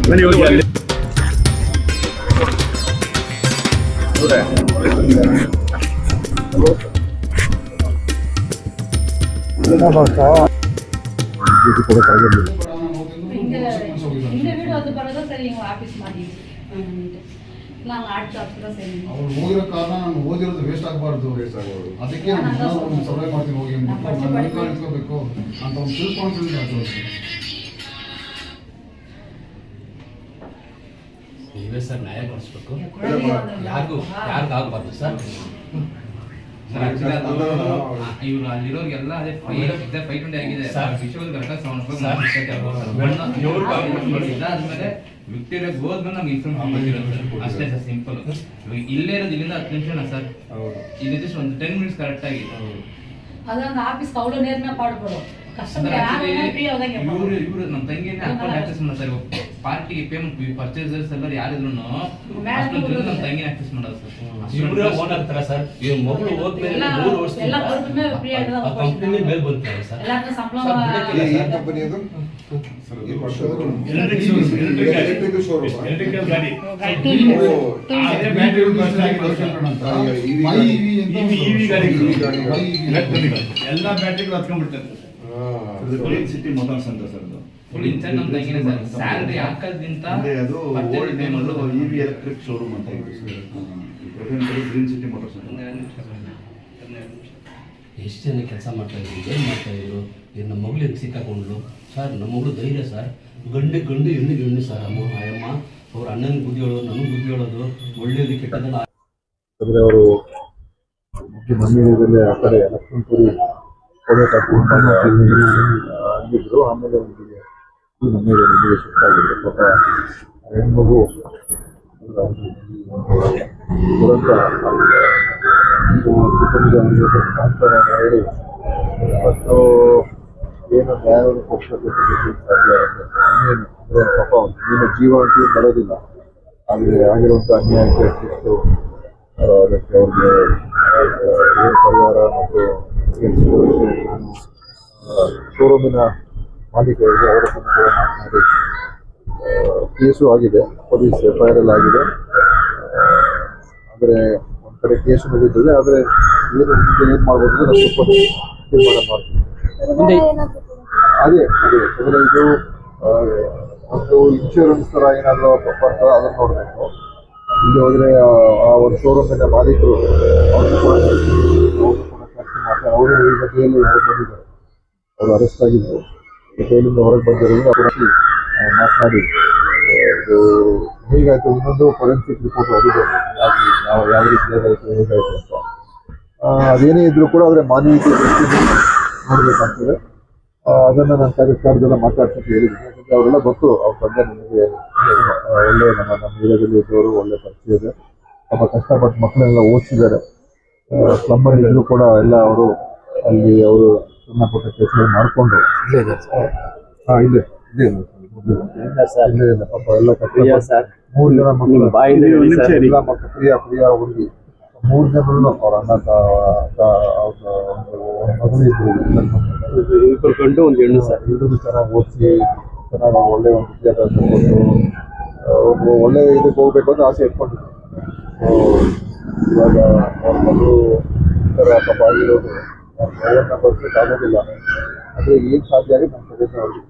ಬನ್ನಿ ಹೋಗಿ ಅಲ್ಲಿ ಹೋಗಿರೋ ಕಾರಣ ನಾನು ಓದಿರೋದು ವೇಸ್ಟ್ ಆಗಬಾರ್ದು ಅದಕ್ಕೆ ಸರ್ವೆ ಮಾಡ್ತೀನಿ ಹೋಗಿ ಇಟ್ಕೋಬೇಕು ಅಂತ ಒಂದು ಸೆಲ್ಫ್ ಕಾನ್ಫಿಡೆನ್ಸ್ ಆಗ್ತದೆ. ನೀವೇ ಸರ್ ನ್ಯಾಯ ಕೊಡಿಸ್ಬೇಕು, ಯಾರಿಗೂ ಆಗಬಾರ್ದು ಸರ್. ಇವ್ರು ಅಲ್ಲಿರೋರಿಗೆಲ್ಲ ಅದೇ ಫೈಟ್ ಆಗಿದೆ. ವಿಷಯಗಳು ಕರೆಕ್ಟಾಗಿ ಇದಾದ್ಮೇಲೆ ವಿಕ್ಟೋರಿಯಾಗೆ ಹೋದ್ಮೇಲೆ ನಮ್ಗೆ ಇನ್ಫಾರ್ಮ್ ಅಷ್ಟೇ ಸರ್, ಸಿಂಪಲ್. ಇಲ್ಲೇ ಇರೋದು ಇಲ್ಲಿಂದ 10 ನಿಮಿಷನಾ ಸರ್, ಇದು ಜಸ್ಟ್ ಒಂದು 10 ಮಿನಿಟ್ಸ್ ಕರೆಕ್ಟ್ ಆಗಿ அதான் ஆபீஸ் அவ்வளோ நேர்மையா பாடுபடும். ಇವರು ನಮ್ಮ ತಂಗಿನೇ ಅಕೌಂಟ್ ಆಕ್ಸೆಸ್ ಮಾಡೋದು ಸರ್. ಪಾರ್ಟಿಗೆ ಪೇಮೆಂಟ್ ಪರ್ಚೇಸರ್ಸ್ ಎಲ್ಲ ಯಾರಿದ್ರು ನಮ್ಮ ತಂಗಿನ ಆಕ್ಸೆಸ್ ಮಾಡೋದು ಸರ್. ಇವ್ರ ಓನರ್ ತರ ಸರ್. ಇವ್ರ ಮಗಳು ಹೋದ್ಮೇಲೆ 3 ವರ್ಷದಿಂದ ಕಂಪನಿ ಮೇಲೆ ಬಂತಾರೆ ಸರ್. ಏನು ಕಂಪನಿ ಅದು? ಎಲೆಕ್ಟ್ರಿಕಲ್ ಶೋರೂಮ್, ಎಲೆಕ್ಟ್ರಿಕಲ್ ಗಾಡಿ, ಎಲ್ಲ ಬ್ಯಾಟ್ರಿಗಳು ಹತ್ಕೊಂಡ್ಬಿಡ್ತಾರೆ. ಗ್ರೀನ್ ಸಿಟಿ ಮೋಟಾರ್ಸ್ ಅಂತ ಸರ್. ಅದು ಫುಲ್ ಇನ್ಸೈಡ್ ನಮ್ಮ ತಂಗಿನೇ ಸರ್. ಸ್ಯಾಲರಿ ಹಾಕೋದ್ರಿಂದ ಅದು old name EV electric showroom ಅಂತ ಇದೆ ಸರ್. ಗ್ರೀನ್ ಸಿಟಿ ಮೋಟಾರ್ಸ್ ಅಂತ. ಎಷ್ಟು ಜನ ಕೆಲಸ ಮಾಡ್ತಾ ಇದ್ರು, ಏನು ಮಾಡ್ತಾ ಇದ್ರು, ನಮ್ಮ ಮಗಳು ಸಿಕ್ಕಾಕೊಂಡ್ಲು ಸರ್. ನಮ್ಮ ಮಗಳು ಧೈರ್ಯ ಸರ್. ಗಂಡು ಹೆಣ್ಣು ಸರ್. ಅಮ್ಮ ಅವ್ರ ಅಣ್ಣನ ಬುದ್ಧಿ ಹೇಳೋದು, ನನಗೆ ಬುದ್ಧಿ ಹೇಳೋದು, ಒಳ್ಳೇದು ಕೆಟ್ಟದಲ್ಲ. ಅಂದರೆ ಅವರು ಮನೆಯಲ್ಲಿ ಆ ಕಡೆ ಲಕ್ಷ್ಮಣಪುರಿ ಆಗಿದ್ರು. ಆಮೇಲೆ ಈ ಮನೆಯಲ್ಲಿ ಶಿಫ್ಟ್ ಆಗಿದ್ರು. ಪಾಪ ಹೆಣ್ಮಗು ದುರಂತ ಸಾಂತ್ವನ ಹೇಳಿ ಮತ್ತು ಏನು ನ್ಯಾಯವನ್ನು ಪಕ್ಷಕ್ಕೆ ಸಾಧ್ಯ ಆಗುತ್ತೆ. ಇನ್ನೇನು ಅಂದರೆ ಪಾಪ ನೀನು ಜೀವ ಅಂತ ಬರೋದಿಲ್ಲ, ಆದರೆ ಆಗಿರುವಂಥ ಅನ್ಯಾಯಕ್ಕೆ ಶಿಸ್ತು ಅದಕ್ಕೆ ಅವ್ರಿಗೆ ಏನು ಪರಿಹಾರ ಮತ್ತು ಶೋರೂಮಿನ ಮಾಲೀಕರಿಗೆ ಅವರ ಕೂಡ ಮಾತನಾಡಿ ಕೇಸು ಆಗಿದೆ, ಪೊಲೀಸ್ FIR ಆಗಿದೆ. ಆದರೆ ಒಂದು ಕಡೆ ಕೇಸು ಮುಗಿದಿದೆ. ಆದರೆ ಏನು ಮುಂದೆ ಏನು ಮಾಡ್ಬೋದು ನಾವು ಸ್ವಲ್ಪ ತೀರ್ಮಾನ ಮಾಡ್ತೀವಿ. ಅದೇ ಅಂದರೆ ಇದು ಒಂದು ಇನ್ಶೂರೆನ್ಸ್ ಥರ ಏನಾದರೂ ಬರ್ತಾರೆ, ಅದನ್ನು ನೋಡಬೇಕು. ಇಲ್ಲಿ ಹೋದರೆ ಆ ಒಂದು ಶೋರೂಮಿನ ಮಾಲೀಕರು ಅವ್ರನ್ನೂ ಕೂಡ ಖರ್ಚು ಮಾಡ್ತಾರೆ. ಅವರು ಈಗ ಜೈಲಿಗೆ ಹೊರಗೆ ಬಂದಿದ್ದಾರೆ, ಅವರು ಅರೆಸ್ಟ್ ಆಗಿದ್ದು ಜೈಲಿಂದ ಹೊರಗೆ ಬಂದಿರೋದು ಅವರಲ್ಲಿ ಮಾತನಾಡಿ ಇದು ಹೇಗಾಯಿತು, ಇನ್ನೊಂದು ಫೊರೆನ್ಸಿಕ್ ರಿಪೋರ್ಟ್ ಅದು ನಾವು ಯಾವ ರೀತಿ ಹೇಗಾಯಿತು ಅಂತ ಅದೇನೇ ಇದ್ರೂ ಕೂಡ ಆದರೆ ಮಾನವೀಯತೆ ನೋಡಬೇಕಾಗ್ತದೆ. ಅದನ್ನು ನಾನು ಸರ್ಕಾರದೆಲ್ಲ ಮಾತಾಡ್ಸಕ್ಕೆ ಹೇಳಿದ್ದೀನಿ. ಯಾಕಂದರೆ ಅವರೆಲ್ಲ ಗೊತ್ತು, ಅವ್ರ ತಂದೆ ನನಗೆ ಒಳ್ಳೆ ನಮ್ಮ ಏರಿಯಾದಲ್ಲಿ ಇದ್ದವರು, ಒಳ್ಳೆ ಪರಿಚಯ ಇದೆ. ಪಾಪ ಕಷ್ಟಪಟ್ಟು ಮಕ್ಕಳೆಲ್ಲ ಓದಿಸಿದ್ದಾರೆ. ಪ್ಲಂಬರ್ ಇದ್ದರೂ ಕೂಡ ಎಲ್ಲ ಅವರು ಅಲ್ಲಿ ಅವರು ಸಣ್ಣ ಪುಟ್ಟ ಕೆಲಸ ಮಾಡಿಕೊಂಡು ಇದೆ ಪಾಪ ಎಲ್ಲ ಕಷ್ಟ. 3 ಜನ ಮಕ್ಕಳು, ಎಲ್ಲ ಮಕ್ಕಳು ಪ್ರಿಯ ಹುಡುಗಿ, 3 ಜನರು ಅವ್ರ ಅಣ್ಣ ಮಗಳು ಇಬ್ಬರು ಗಂಡು ಒಂದು ಹೆಣ್ಣು ಸರ್. ಇಬ್ಬರು ಚೆನ್ನಾಗಿ ಓದಿಸಿ ಚೆನ್ನಾಗಿ ಒಳ್ಳೆ ಒಂದು ವಿದ್ಯಾಭ್ಯಾಸ ಕೊಟ್ಟು ಒಳ್ಳೆ ಇದಕ್ಕೆ ಹೋಗ್ಬೇಕು ಅಂತ ಆಸೆ ಇಟ್ಕೊಂಡಿದ್ದೆ. ಇವಾಗ ಅವ್ರ ಮಗಳು ಪಾಪ ಆಗಿರೋದು ಅವ್ರನ್ನ ಬರ್ಸೋಕ್ಕಾಗೋದಿಲ್ಲ. ಆದರೆ ಏನು ಸಾಧ್ಯ ಆಗಿ ನಮ್ಮ ಕಡೆಯಿಂದ ಅವ್ರಿಗೆ